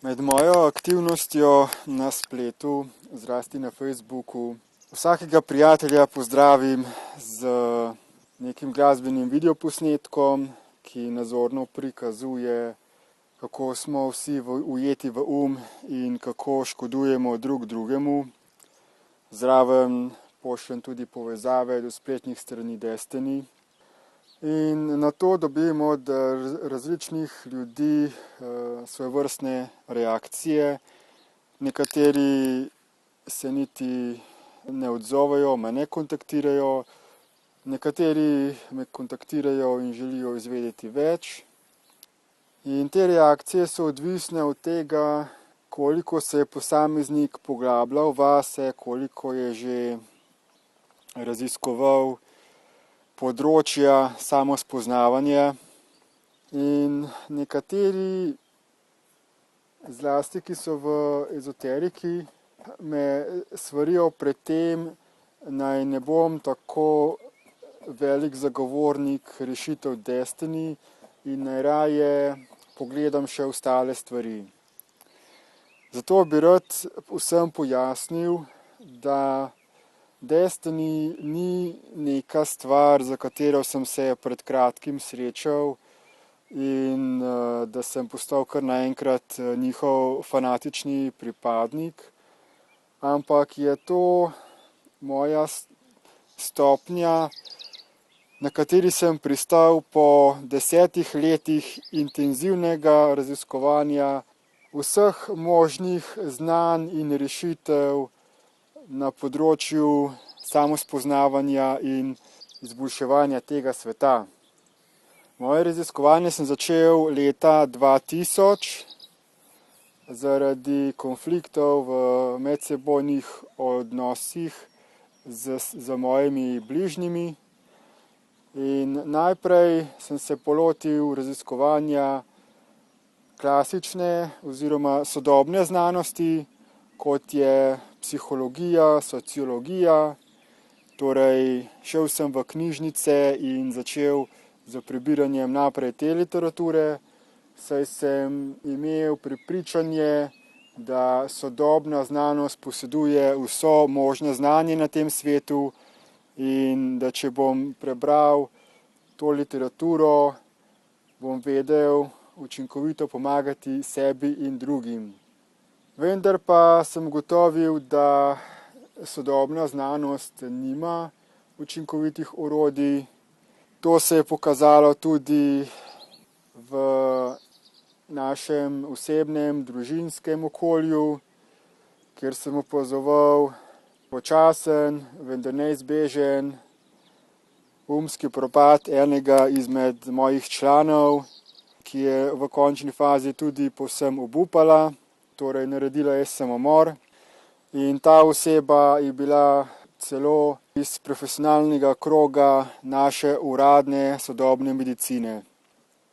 Med mojo aktivnostjo na spletu, zlasti na Facebooku, vsakega prijatelja pozdravim z nekim glasbenim videoposnetkom, ki nazorno prikazuje, kako smo vsi ujeti v in kako škodujemo drug drugemu. Zraven pošljem tudi povezave do spletnih strani Destiny. In na to dobim od različnih ljudi svojevrstne reakcije. Nekateri se niti ne odzovejo, me ne kontaktirajo, nekateri me kontaktirajo in želijo izvedeti več. In te reakcije so odvisne od tega, koliko se je posameznik poglabljal vase, koliko je že raziskoval področja samospoznavanja. In nekateri, zlasti ki so v ezoteriki, me svarijo pred tem, naj ne bom tako velik zagovornik rešitev Destiny in naj raje pogledam še ostale stvari. Zato bi rad vsem pojasnil, da Destiny ni neka stvar, za katero sem se pred kratkim srečal in da sem postal kar naenkrat njihov fanatični pripadnik, ampak je to moja stopnja, na kateri sem pristal po 10 letih intenzivnega raziskovanja vseh možnih znanj in rešitev na področju samospoznavanja in izboljševanja tega sveta. Moje raziskovanje sem začel leta 2000 zaradi konfliktov v medsebojnih odnosih z mojimi bližnjimi. In najprej sem se polotil raziskovanja klasične oziroma sodobne znanosti, kot je psihologija, sociologija. Torej, šel sem v knjižnice in začel z prebiranjem naprej te literature, saj sem imel prepričanje, da sodobna znanost poseduje vso možno znanje na tem svetu in da če bom prebral to literaturo, bom vedel učinkovito pomagati sebi in drugim. Vendar pa sem ugotovil, da sodobna znanost nima učinkovitih orodij. To se je pokazalo tudi v našem osebnem, družinskem okolju, kjer sem opazoval počasen, vendar neizbežen umski propad enega izmed mojih članov, ki je v končni fazi tudi povsem obupala, torej naredila je samomor. In ta oseba je bila celo iz profesionalnega kroga naše uradne sodobne medicine.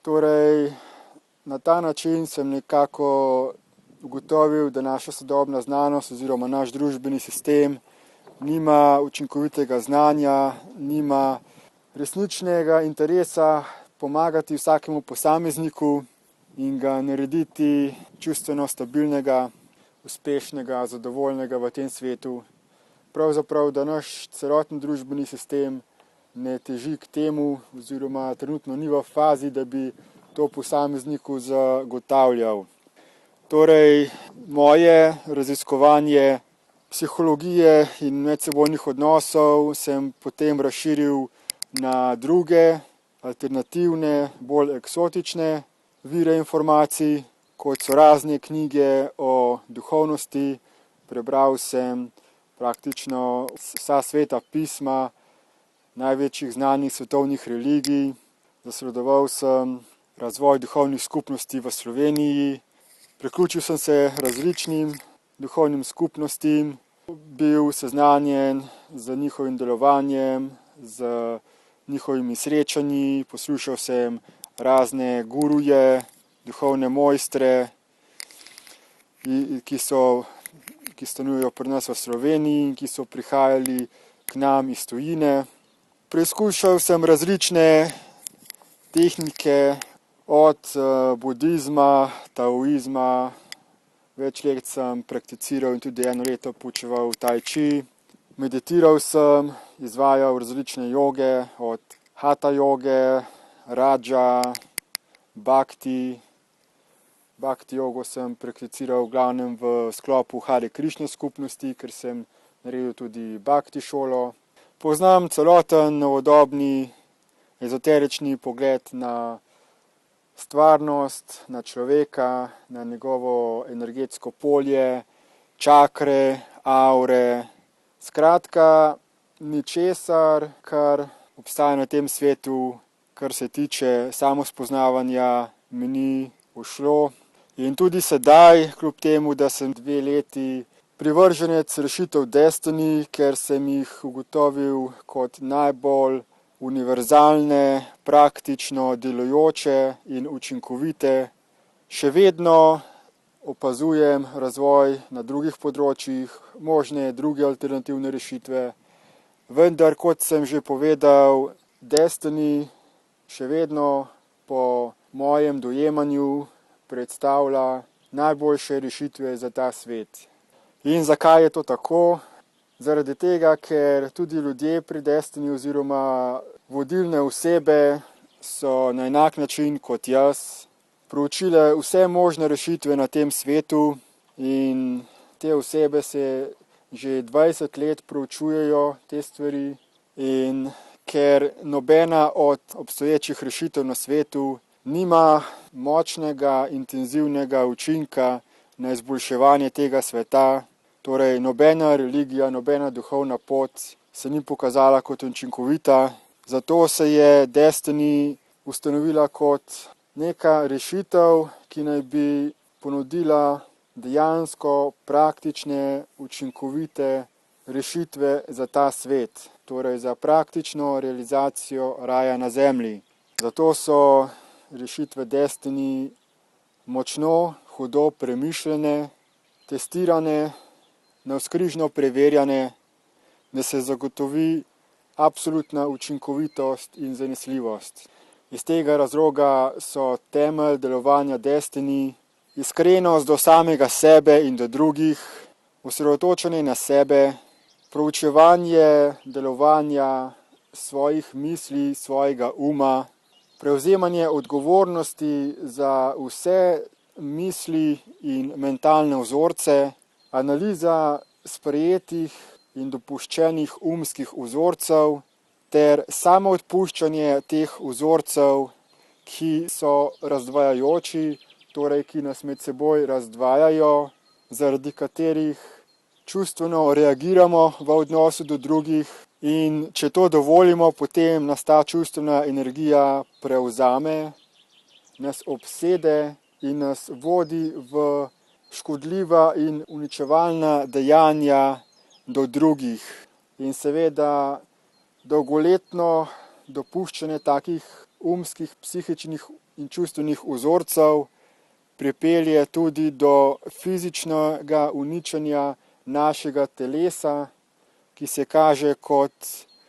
Torej, na ta način sem nekako ugotovil, da naša sodobna znanost oziroma naš družbeni sistem nima učinkovitega znanja, nima resničnega interesa pomagati vsakemu posamezniku in ga narediti čustveno stabilnega, uspešnega, zadovoljnega v tem svetu. Pravzaprav, da naš celoten družbeni sistem ne teži k temu oziroma trenutno ni v fazi, da bi to posamezniku zagotavljal. Torej, moje raziskovanje psihologije in medsebojnih odnosov sem potem razširil na druge, alternativne, bolj eksotične vire informacij, kot so razne knjige o duhovnosti. Prebral sem praktično vsa sveta pisma največjih znanih svetovnih religij. Zasledoval sem razvoj duhovnih skupnosti v Sloveniji. Priključil sem se različnim duhovnim skupnostim, bil seznanjen z njihovim delovanjem, z njihovimi srečanji, poslušal sem razne guruje, duhovne mojstre, ki stanujejo pri nas v Sloveniji in ki so prihajali k nam iz tujine. Preizkušal sem različne tehnike od budizma, taoizma, Več let sem prakticiral in tudi 1 leto poučeval tai chi. Meditiral sem, izvajal različne joge, od hatha joge, raja, bhakti. Bhakti jogo sem prakticiral v glavnem v sklopu Hare Krišne skupnosti, ker sem naredil tudi bhakti šolo. Poznam celoten novodobni ezoterični pogled na stvarnost, na človeka, na njegovo energetsko polje, čakre, aure. Skratka, ničesar, kar obstaja na tem svetu, kar se tiče samospoznavanja, mi ni ušlo. In tudi sedaj, kljub temu, da sem 2 leti privrženec rešitev Destiny, ker sem jih ugotovil kot najbolj univerzalne, praktično delujoče in učinkovite, še vedno opazujem razvoj na drugih področjih, možne druge alternativne rešitve, vendar, kot sem že povedal, Destiny še vedno po mojem dojemanju predstavlja najboljše rešitve za ta svet. In zakaj je to tako? Zaradi tega, ker tudi ljudje pri Destiny oziroma vodilne osebe so na enak način kot jaz proučile vse možne rešitve na tem svetu in te osebe se že 20 let proučujejo te stvari in ker nobena od obstoječih rešitev na svetu nima močnega, intenzivnega učinka na izboljševanje tega sveta, torej nobena religija, nobena duhovna pot se ni pokazala kot učinkovita, zato se je Destiny ustanovila kot neka rešitev, ki naj bi ponudila dejansko praktične, učinkovite rešitve za ta svet, torej za praktično realizacijo raja na zemlji. Zato so rešitve Destiny močno, hudo premišljene, testirane, navzkrižno preverjane, da se zagotovi absolutna učinkovitost in zanesljivost. Iz tega razloga so temelj delovanja Destiny iskrenost do samega sebe in do drugih, osredotočenje na sebe, proučevanje delovanja svojih misli, svojega uma, prevzemanje odgovornosti za vse misli in mentalne vzorce, analiza sprejetih in dopuščenih umskih vzorcev ter samoodpuščanje teh vzorcev, ki so razdvajajoči, torej ki nas med seboj razdvajajo, zaradi katerih čustveno reagiramo v odnosu do drugih in če to dovolimo, potem nas ta čustvena energija prevzame, nas obsede in nas vodi v škodljiva in uničevalna dejanja do drugih. In seveda dolgoletno dopuščanje takih umskih, psihičnih in čustvenih vzorcev pripelje tudi do fizičnega uničenja našega telesa, ki se kaže kot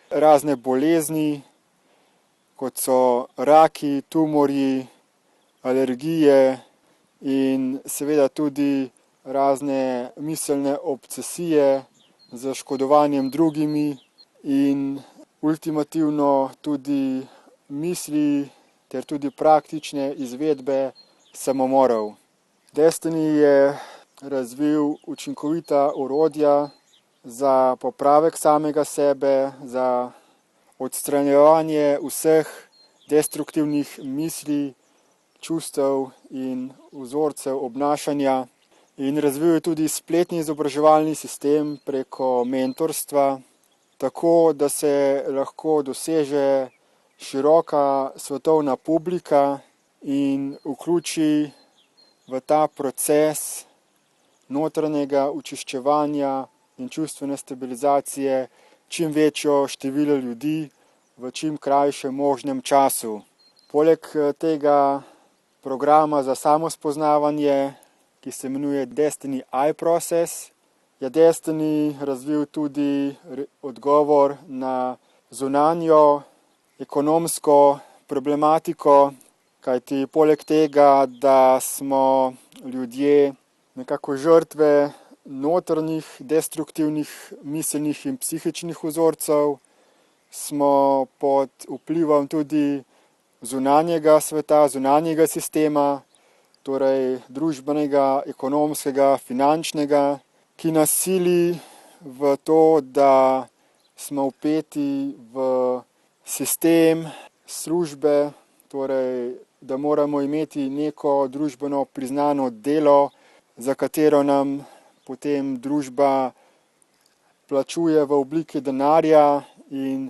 razne bolezni, kot so raki, tumorji, alergije in seveda tudi razne miselne obsesije z škodovanjem drugimi in ultimativno tudi misli ter tudi praktične izvedbe samomorov. Destiny je razvil učinkovita orodja za popravek samega sebe, za odstranjevanje vseh destruktivnih misli, čustev in vzorcev obnašanja in razvil je tudi spletni izobraževalni sistem preko mentorstva, tako da se lahko doseže široka svetovna publika in vključi v ta proces notranjega očiščevanja in čustvene stabilizacije čim večjo število ljudi v čim krajšem možnem času. Poleg tega programa za samospoznavanje, ki se imenuje Destiny I-Process, je Destiny razvil tudi odgovor na zunanjo ekonomsko problematiko, kajti poleg tega, da smo ljudje nekako žrtve notranjih, destruktivnih miselnih in psihičnih vzorcev, smo pod vplivom tudi zunanjega sveta, zunanjega sistema, torej družbenega, ekonomskega, finančnega, ki nas sili v to, da smo vpeti v sistem službe, torej da moramo imeti neko družbeno priznano delo, za katero nam potem družba plačuje v obliki denarja in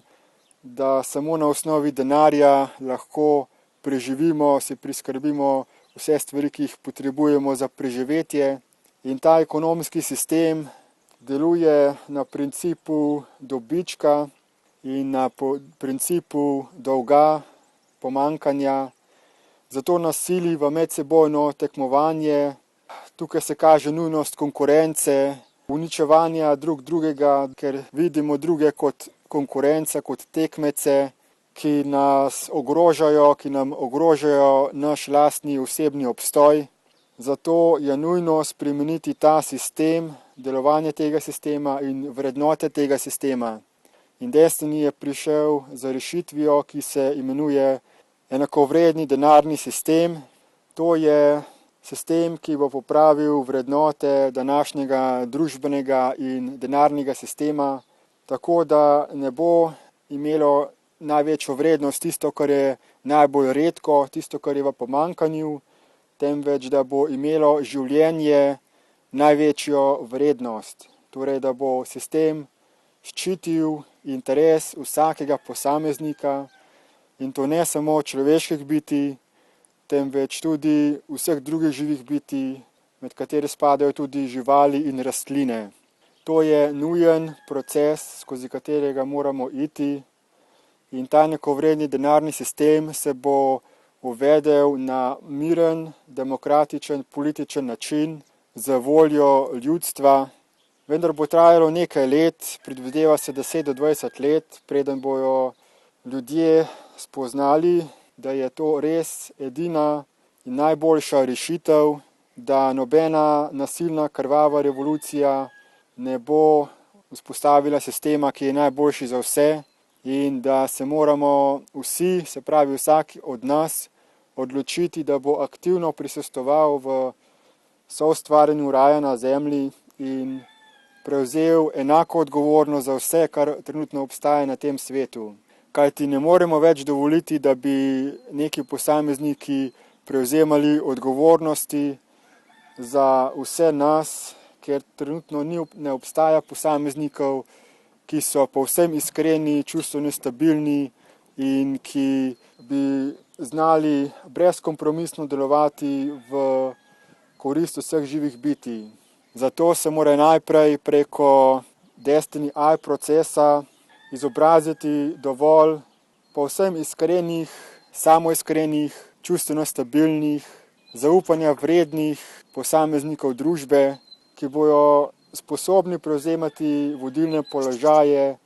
da samo na osnovi denarja lahko preživimo, si priskrbimo vse stvari, ki jih potrebujemo za preživetje. In ta ekonomski sistem deluje na principu dobička in na principu dolga, pomanjkanja. Zato nas sili v medsebojno tekmovanje. Tukaj se kaže nujnost konkurence, uničevanja drugega, ker vidimo druge kot konkurence, kot tekmece, ki nas ogrožajo, ki nam ogrožajo naš lastni osebni obstoj. Zato je nujno spremeniti ta sistem, delovanje tega sistema in vrednote tega sistema. In Destiny je prišel z rešitvijo, ki se imenuje enakovredni denarni sistem. To je sistem, ki bo popravil vrednote današnjega družbenega in denarnega sistema, tako da ne bo imelo največjo vrednost tisto, kar je najbolj redko, tisto, kar je v pomanjkanju, temveč da bo imelo življenje največjo vrednost. Torej, da bo sistem ščitil interes vsakega posameznika in to ne samo človeških bitij, temveč tudi vseh drugih živih bitij, med katere spadajo tudi živali in rastline. To je nujen proces, skozi katerega moramo iti in ta enakovredni denarni sistem se bo uvedel na miren, demokratičen, političen način z voljo ljudstva. Vendar bo trajalo nekaj let, predvideva se 10 do 20 let, preden bojo ljudje spoznali, da je to res edina in najboljša rešitev, da nobena nasilna krvava revolucija ne bo vzpostavila sistema, ki je najboljši za vse in da se moramo vsi, se pravi vsak od nas, odločiti, da bo aktivno prisostvoval v soustvarjanju raja na zemlji in prevzel enako odgovornost za vse, kar trenutno obstaja na tem svetu. Kajti ne moremo več dovoliti, da bi neki posamezniki prevzemali odgovornosti za vse nas, ker trenutno ne obstaja posameznikov, ki so povsem iskreni, čustveno stabilni in ki bi znali brezkompromisno delovati v korist vseh živih bitij. Zato se mora najprej preko Destiny AI procesa izobraziti dovolj povsem iskrenih, samoiskrenih, čustveno stabilnih, zaupanja vrednih posameznikov družbe, ki bojo sposobni prevzemati vodilne položaje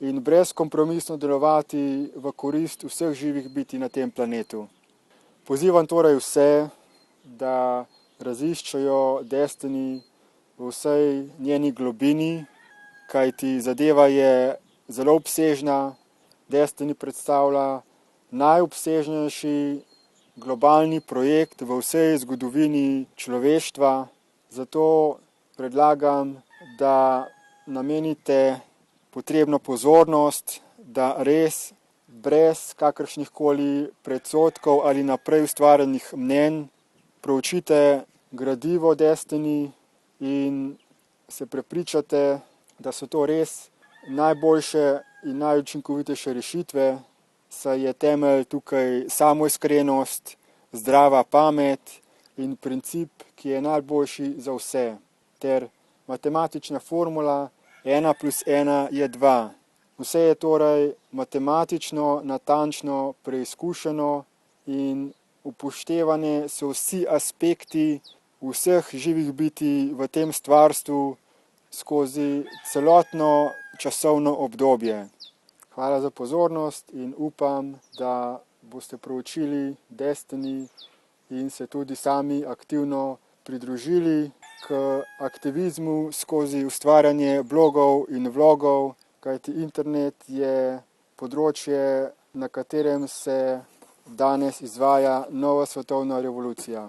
in brezkompromisno delovati v korist vseh živih bitij na tem planetu. Pozivam torej vse, da raziščejo Destiny v vsej njeni globini, kajti zadeva je zelo obsežna. Destiny predstavlja najobsežnejši globalni projekt v vsej zgodovini človeštva, zato predlagam, da namenite potrebno pozornost, da res brez kakršnihkoli predsodkov ali naprej ustvarjenih mnenj proučite gradivo Destiny in se prepričate, da so to res najboljše in najučinkovitejše rešitve, saj je temelj tukaj samoiskrenost, zdrava pamet in princip, ki je najboljši za vse, ter matematična formula 1 plus 1 je 2. Vse je torej matematično, natančno preizkušeno in upoštevane so vsi aspekti vseh živih bitij v tem stvarstvu skozi celotno časovno obdobje. Hvala za pozornost in upam, da boste proučili Destiny in se tudi sami aktivno pridružili k aktivizmu skozi ustvarjanje blogov in vlogov, kajti internet je področje, na katerem se danes izvaja nova svetovna revolucija.